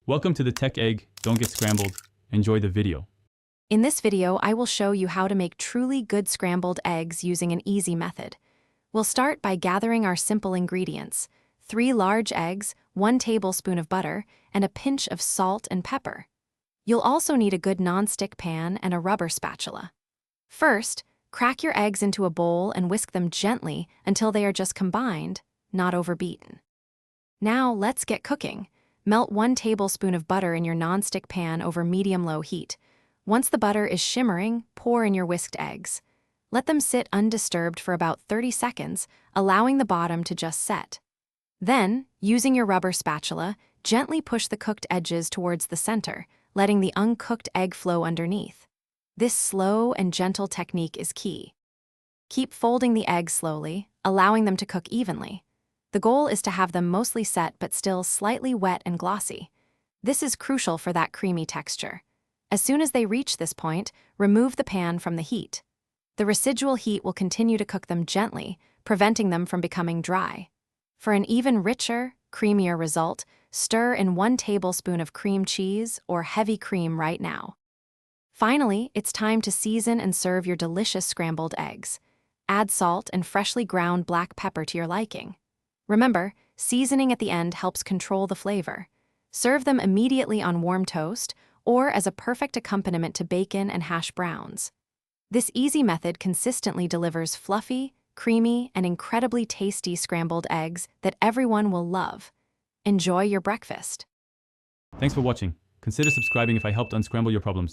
Welcome to the Tech Egg. Don't get scrambled. Enjoy the video. In this video, I will show you how to make truly good scrambled eggs using an easy method. We'll start by gathering our simple ingredients: 3 large eggs, 1 tablespoon of butter, and a pinch of salt and pepper. You'll also need a good non-stick pan and a rubber spatula. First, crack your eggs into a bowl and whisk them gently until they are just combined, not overbeaten. Now let's get cooking. Melt 1 tablespoon of butter in your non-stick pan over medium-low heat. Once the butter is shimmering, pour in your whisked eggs. Let them sit undisturbed for about 30 seconds, allowing the bottom to just set. Then, using your rubber spatula, gently push the cooked edges towards the center, letting the uncooked egg flow underneath. This slow and gentle technique is key. Keep folding the eggs slowly, allowing them to cook evenly. The goal is to have them mostly set but still slightly wet and glossy. This is crucial for that creamy texture. As soon as they reach this point, remove the pan from the heat. The residual heat will continue to cook them gently, preventing them from becoming dry. For an even richer, creamier result, stir in 1 tablespoon of cream cheese or heavy cream right now. Finally, it's time to season and serve your delicious scrambled eggs. Add salt and freshly ground black pepper to your liking. Remember, seasoning at the end helps control the flavor. Serve them immediately on warm toast or as a perfect accompaniment to bacon and hash browns. This easy method consistently delivers fluffy, creamy, and incredibly tasty scrambled eggs that everyone will love. Enjoy your breakfast. Thanks for watching. Consider subscribing if I helped unscramble your problems.